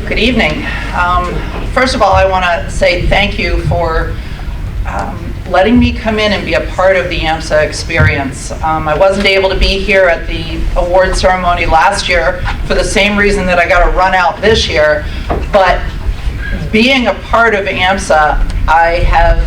Good evening. First of all, I want to say thank you for letting me come in and be a part of the AMSA experience. I wasn't able to be here at the award ceremony last year for the same reason that I got to run out this year, but being a part of AMSA, I have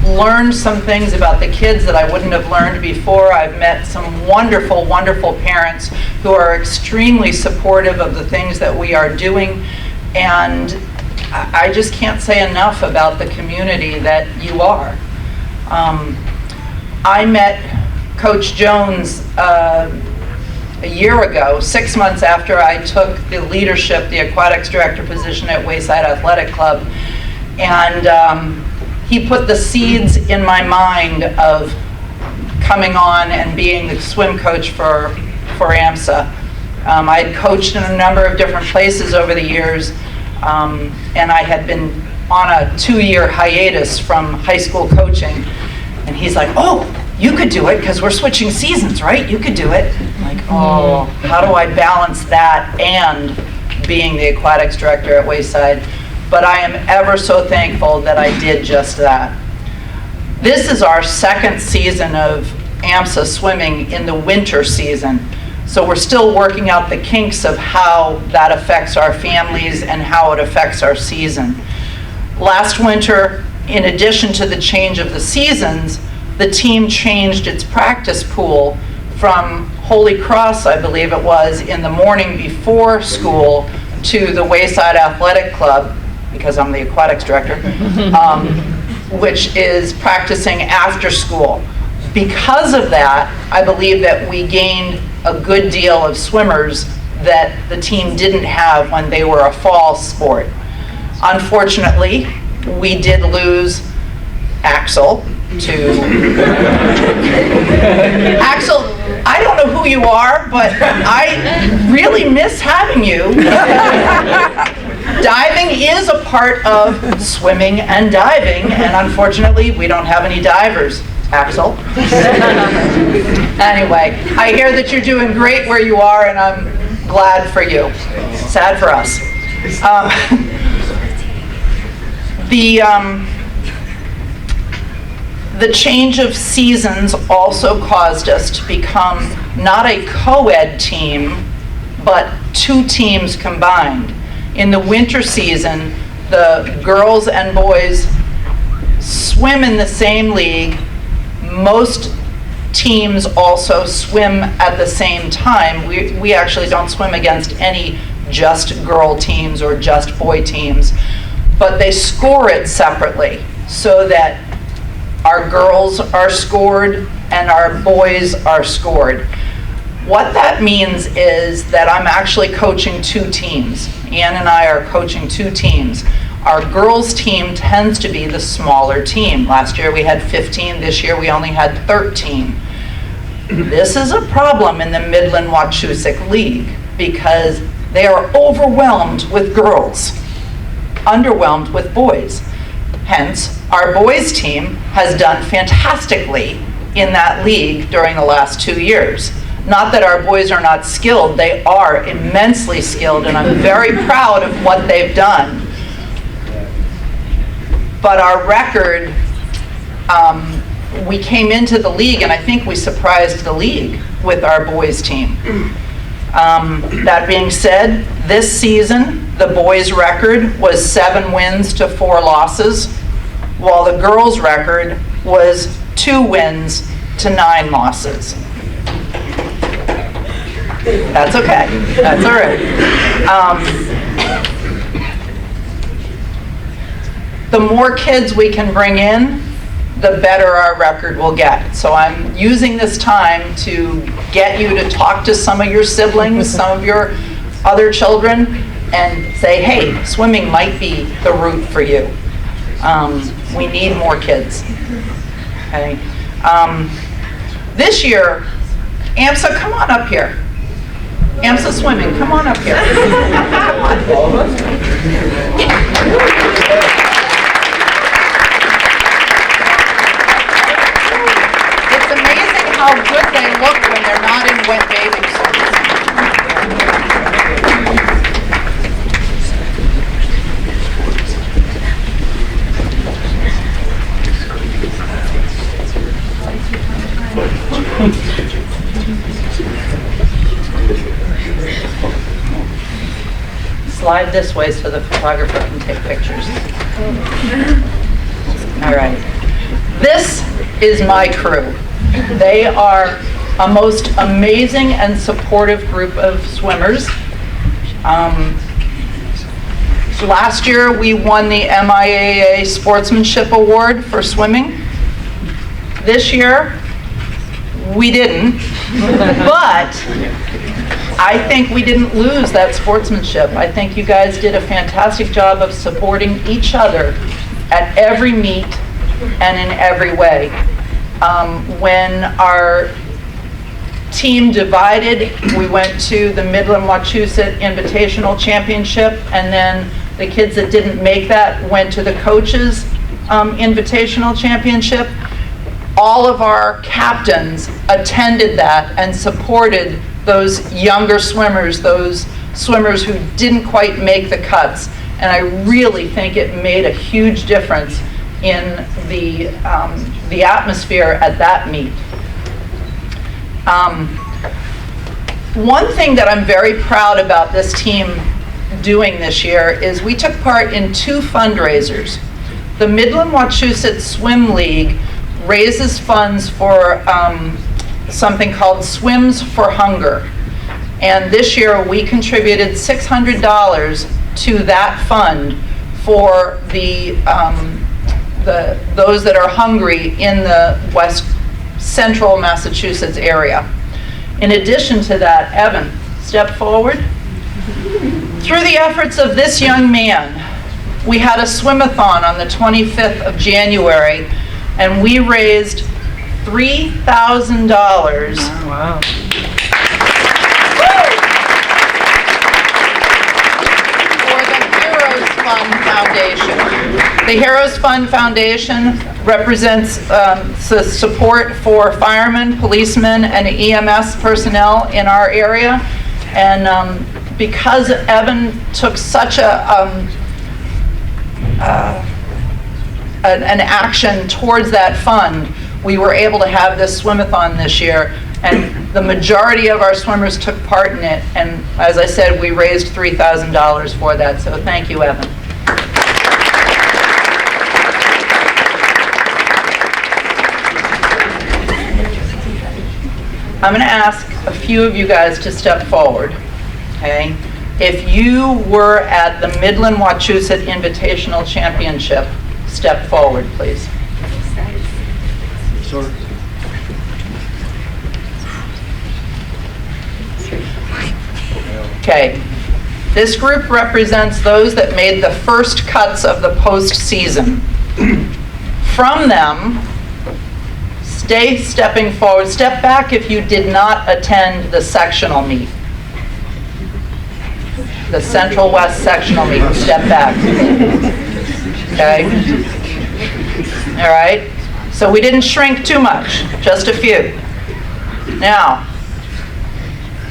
learned some things about the kids that I wouldn't have learned before. I've met some wonderful, wonderful parents who are extremely supportive of the things that we are doing, and I just can't say enough about the community that you are. I met Coach Jones a year ago, 6 months after I took the leadership, the aquatics director position at Wayside Athletic Club, and he put the seeds in my mind of coming on and being the swim coach for AMSA. I had coached in a number of different places over the years, and I had been on a 2-year hiatus from high school coaching. And he's like, "Oh, you could do it because we're switching seasons, right? You could do it." I'm like, oh, how do I balance that and being the aquatics director at Wayside? But I am ever so thankful that I did just that. This is our second season of AMSA swimming in the winter season. So we're still working out the kinks of how that affects our families and how it affects our season. Last winter, in addition to the change of the seasons, the team changed its practice pool from Holy Cross, I believe it was, in the morning before school to the Wayside Athletic Club, because I'm the aquatics director, which is practicing after school. Because of that, I believe that we gained a good deal of swimmers that the team didn't have when they were a fall sport. Unfortunately, we did lose Axel to... Axel, I don't know who you are, but I really miss having you. Diving is a part of swimming and diving, and unfortunately, we don't have any divers. Axel. Anyway, I hear that you're doing great where you are, and I'm glad for you. Sad for us. The change of seasons also caused us to become not a co-ed team, but 2 teams combined. In the winter season, the girls and boys swim in the same league. Most teams also swim at the same time. We actually don't swim against any just girl teams or just boy teams, but they score it separately so that our girls are scored and our boys are scored. What that means is that I'm actually coaching 2 teams. Ann and I are coaching 2 teams. Our girls' team tends to be the smaller team. Last year we had 15, this year we only had 13. This is a problem in the Midland-Wachusett League because they are overwhelmed with girls, underwhelmed with boys. Hence, our boys' team has done fantastically in that league during the last 2 years. Not that our boys are not skilled, they are immensely skilled, and I'm very proud of what they've done. But our record, we came into the league, and I think we surprised the league with our boys' team. That being said, this season, the boys' record was 7 wins to 4 losses, while the girls' record was 2 wins to 9 losses. That's okay. That's all right. The more kids we can bring in, the better our record will get. So I'm using this time to get you to talk to some of your siblings, some of your other children, and say, hey, swimming might be the route for you. We need more kids. Okay. This year, AMSA, come on up here. AMSA Swimming, come on up here. Come on. How good they look when they're not in wet bathing suits. Slide this way so the photographer can take pictures. All right. This is my crew. They are a most amazing and supportive group of swimmers. Last year, we won the MIAA Sportsmanship Award for swimming. This year, we didn't, but I think we didn't lose that sportsmanship. I think you guys did a fantastic job of supporting each other at every meet and in every way. When our team divided, we went to the Midland Wachusett Invitational Championship, and then the kids that didn't make that went to the coaches Invitational Championship. All of our captains attended that and supported those younger swimmers, those swimmers who didn't quite make the cuts. And I really think it made a huge difference in the atmosphere at that meet. One thing that I'm very proud about this team doing this year is we took part in 2 fundraisers. The Midland Wachusett Swim League raises funds for something called Swims for Hunger. And this year we contributed $600 to that fund for those that are hungry in the west central Massachusetts area. In addition to that, Evan, step forward. Through the efforts of this young man, we had a swim-a-thon on the 25th of January, and we raised $3,000. Wow. For the Heroes Fund Foundation. The Heroes Fund Foundation represents the support for firemen, policemen, and EMS personnel in our area. And because Evan took such an action towards that fund, we were able to have this swim-a-thon this year, and the majority of our swimmers took part in it, and as I said, we raised $3,000 for that, so thank you, Evan. I'm going to ask a few of you guys to step forward, okay? If you were at the Midland Wachusett Invitational Championship, step forward, please. Sure. Okay. This group represents those that made the first cuts of the postseason. From them, stay stepping forward. Step back if you did not attend the sectional meet. The Central West sectional meet. Step back. Okay? All right? So we didn't shrink too much, just a few. Now,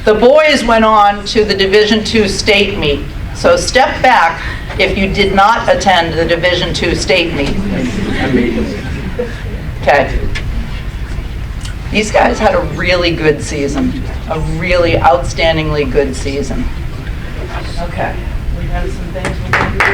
the boys went on to the Division II state meet. So step back if you did not attend the Division II state meet. Okay. These guys had a really good season, a really outstandingly good season. Okay. We have some things we're going to do.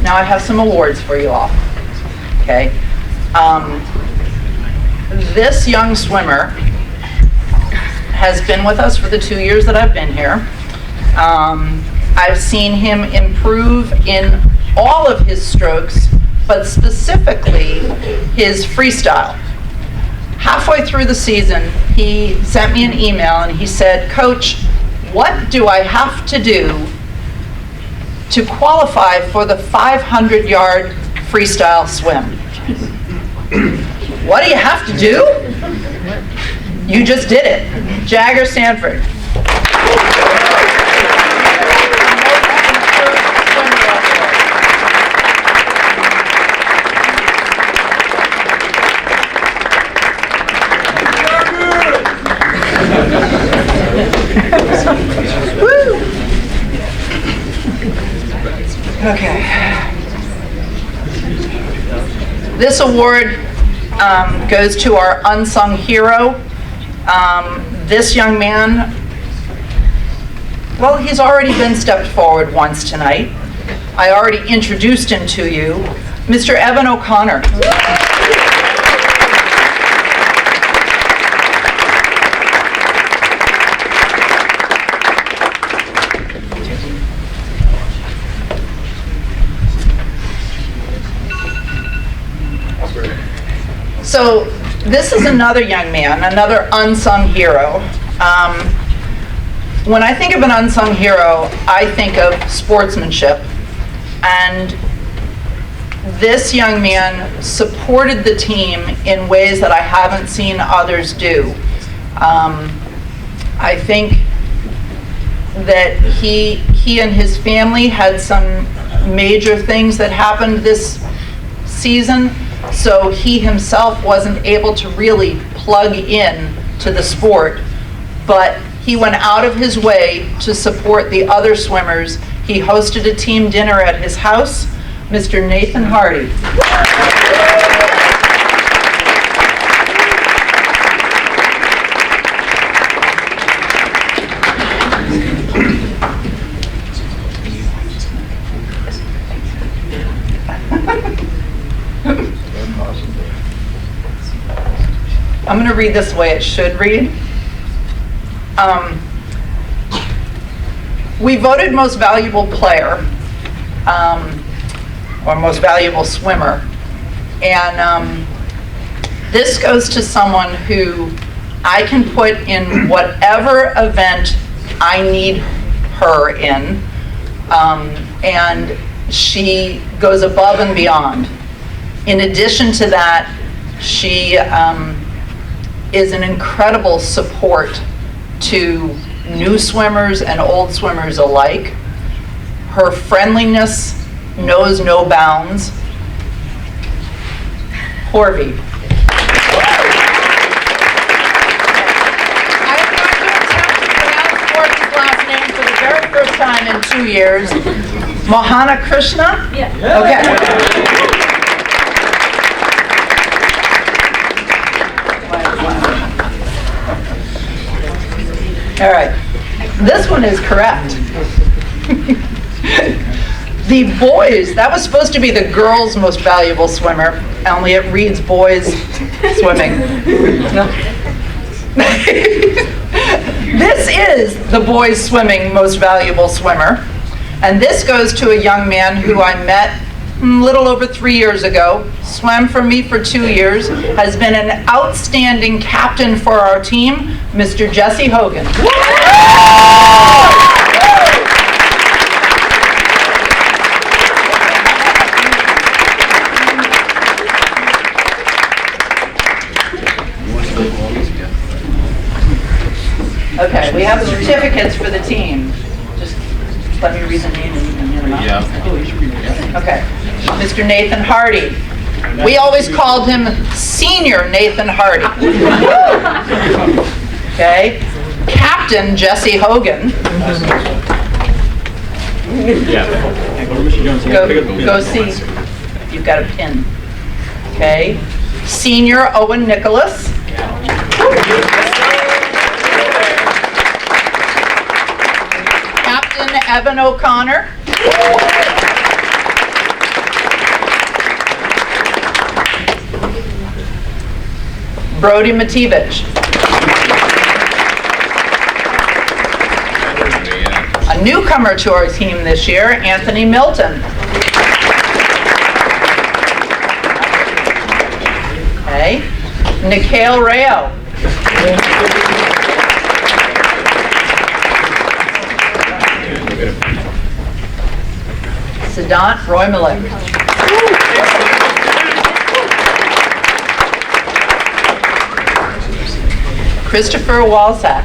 Now I have some awards for you all. Okay. This young swimmer has been with us for the 2 years that I've been here. I've seen him improve in all of his strokes, but specifically his freestyle. Halfway through the season, he sent me an email and he said, "Coach, what do I have to do to qualify for the 500-yard freestyle swim?" What do you have to do? You just did it. Jagger Stanford. This award goes to our unsung hero. This young man, well, he's already been stepped forward once tonight. I already introduced him to you, Mr. Evan O'Connor. So this is another young man, another unsung hero. When I think of an unsung hero, I think of sportsmanship. And this young man supported the team in ways that I haven't seen others do. I think that he and his family had some major things that happened this season, so he himself wasn't able to really plug in to the sport, but he went out of his way to support the other swimmers. He hosted a team dinner at his house. Mr. Nathan Hardy. I'm going to read this the way it should read. We voted most valuable player, or most valuable swimmer, and this goes to someone who I can put in whatever event I need her in, and she goes above and beyond. In addition to that, she is an incredible support to new swimmers and old swimmers alike. Her friendliness knows no bounds. Horvey. I am going to attempt to pronounce Horvey's last name for the very first time in 2 years. Mohana Krishna? Yeah. Okay. All right, this one is correct. The boys, that was supposed to be the girls' most valuable swimmer, only it reads boys swimming. No. This is the boys swimming most valuable swimmer, and this goes to a young man who I met a little over 3 years ago, swam for me for 2 years, has been an outstanding captain for our team, Mr. Jesse Hogan. Okay, we have certificates for the team. Just let me read the name and you can hand them out. Yeah. Okay. Mr. Nathan Hardy. We always called him Senior Nathan Hardy. Okay. Captain Jesse Hogan. Go see if you've got a pin. Okay. Senior Owen Nicholas. Captain Evan O'Connor. Brody Matevich. A newcomer to our team this year, Anthony Milton. Okay. Nikhail Rayo. Siddhant Roymalik. Christopher Walsack.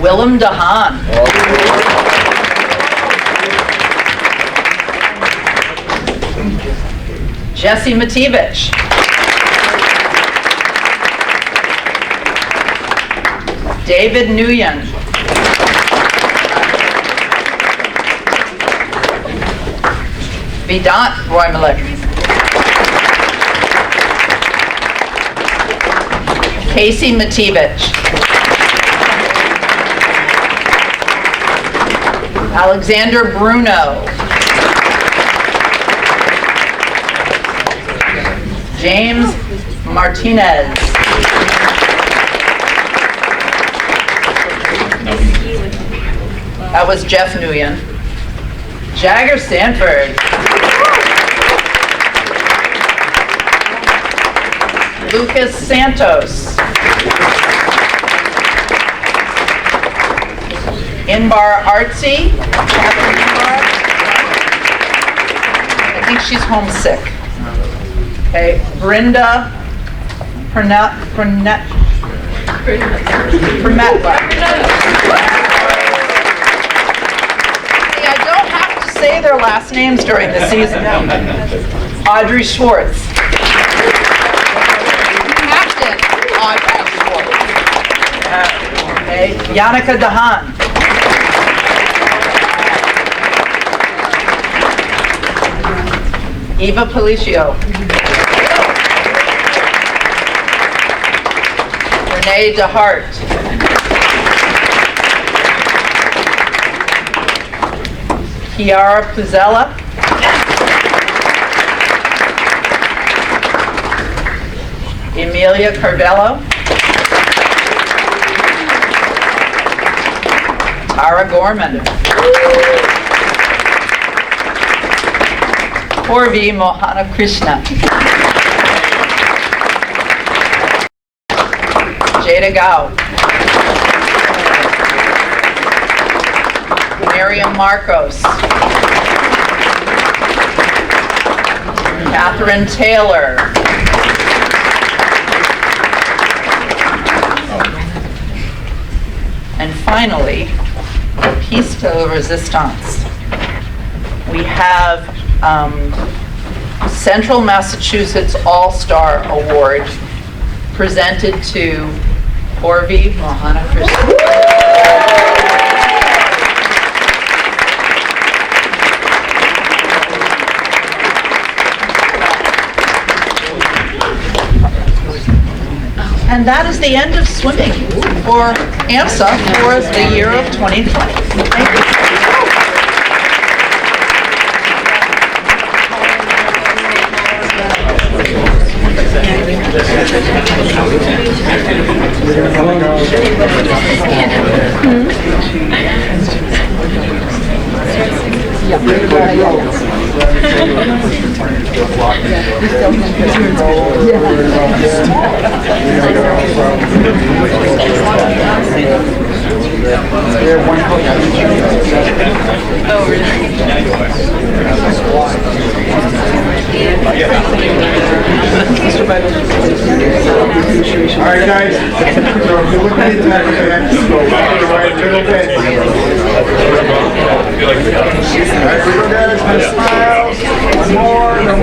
Willem DeHaan. Jesse Matevich. David Nguyen. Vedant Roymalik. Casey Matevich. Alexander Bruno. James Martinez. That was Jeff Nguyen. Jagger Stanford. Lucas Santos. Inbar Artsy. I think she's homesick. Okay, Brenda Permetla. See, I don't have to say their last names during the season. Audrey Schwartz. Captain Audrey Schwartz. Okay, Yannicka Dahan. Eva Policio. Renee DeHart. Kiara Puzella. Emilia Carvello. Tara Gorman. Purvi Mohana Krishna. Jada Gao. Miriam Marcos. Catherine Taylor. And finally, the piece de resistance. We have Central Massachusetts All-Star Award presented to Purvi Mohana Krishna. And that is the end of swimming for AMSA for the year of 2020. Thank you. All right, guys. So if you look at the time, go right middle bed. All right, we go guys. Nice smiles. One more. No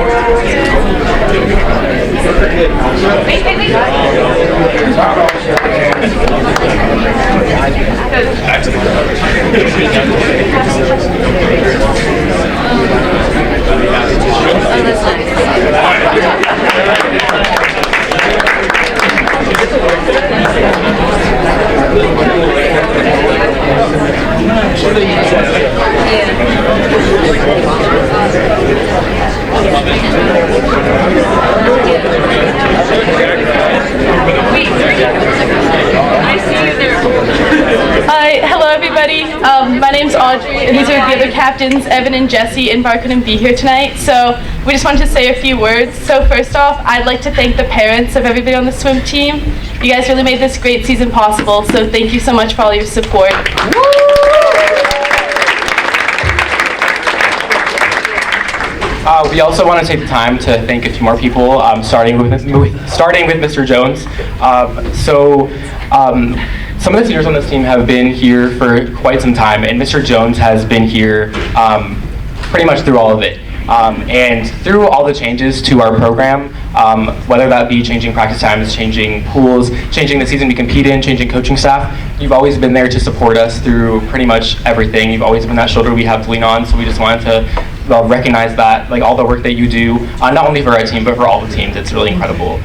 Hi, hello everybody. My name's Audrey, and these are the other captains, Evan and Jesse. Inbar couldn't be here tonight, so we just wanted to say a few words. So first off, I'd like to thank the parents of everybody on the swim team. You guys really made this great season possible, so thank you so much for all your support. We also want to take the time to thank a few more people, starting with Mr. Jones. Some of the seniors on this team have been here for quite some time, and Mr. Jones has been here pretty much through all of it. And through all the changes to our program, whether that be changing practice times, changing pools, changing the season we compete in, changing coaching staff, you've always been there to support us through pretty much everything. You've always been that shoulder we have to lean on, so we just wanted to recognize that, like all the work that you do, not only for our team, but for all the teams. It's really incredible.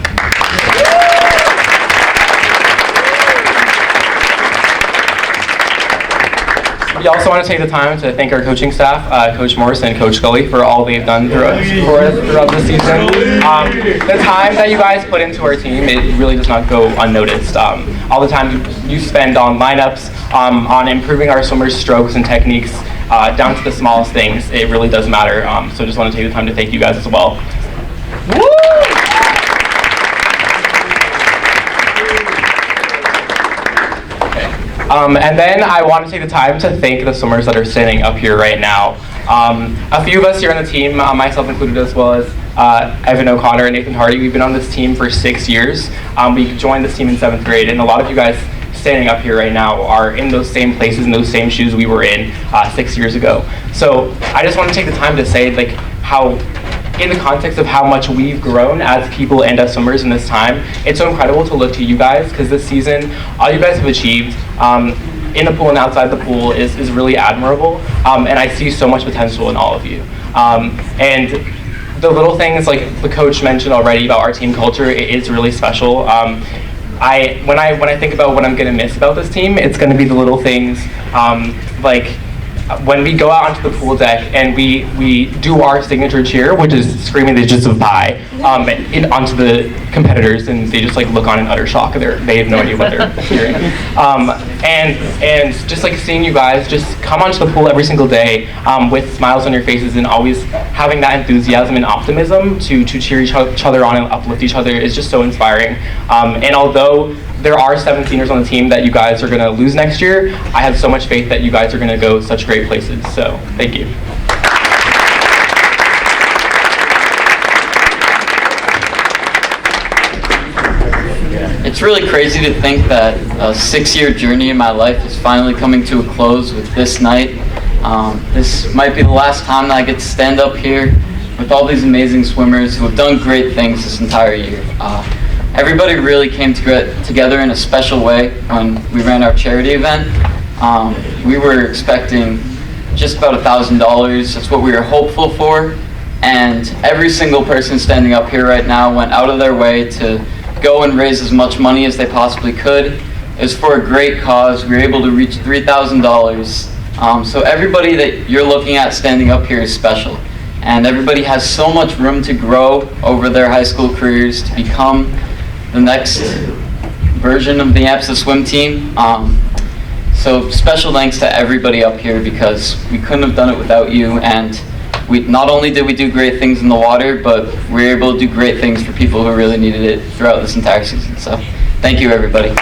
We also want to take the time to thank our coaching staff, Coach Morris and Coach Scully, for all they've done for us throughout the season. The time that you guys put into our team, it really does not go unnoticed. All the time you spend on lineups, on improving our swimmers' strokes and techniques, down to the smallest things, it really does matter. So just want to take the time to thank you guys as well. Woo! And then I want to take the time to thank the swimmers that are standing up here right now. A few of us here on the team, myself included, as well as Evan O'Connor and Nathan Hardy, we've been on this team for 6 years. We joined this team in 7th grade, and a lot of you guys standing up here right now are in those same places, in those same shoes we were in 6 years ago. So I just want to take the time to say, like, how, in the context of how much we've grown as people and as swimmers in this time, it's so incredible to look to you guys, because this season, all you guys have achieved in the pool and outside the pool is really admirable, and I see so much potential in all of you. And the little things, like the coach mentioned already about our team culture, it is really special. When I think about what I'm going to miss about this team, it's going to be the little things, like when we go out onto the pool deck and we do our signature cheer, which is screaming the digits of pi, onto the competitors, and they just like look on in utter shock. They have no idea what they're hearing. And just like seeing you guys just come onto the pool every single day with smiles on your faces and always having that enthusiasm and optimism to cheer each other on and uplift each other is just so inspiring. And although there are 7 seniors on the team that you guys are going to lose next year, I have so much faith that you guys are going to go such great places. So, thank you. It's really crazy to think that a 6-year journey in my life is finally coming to a close with this night. This might be the last time that I get to stand up here with all these amazing swimmers who have done great things this entire year. Everybody really came together in a special way when we ran our charity event. We were expecting just about $1,000. That's what we were hopeful for. And every single person standing up here right now went out of their way to go and raise as much money as they possibly could. It was for a great cause. We were able to reach $3,000. So everybody that you're looking at standing up here is special. And everybody has so much room to grow over their high school careers to become the next version of the APSA swim team. So special thanks to everybody up here, because we couldn't have done it without you. And we not only did we do great things in the water, but we were able to do great things for people who really needed it throughout this entire season. So thank you, everybody.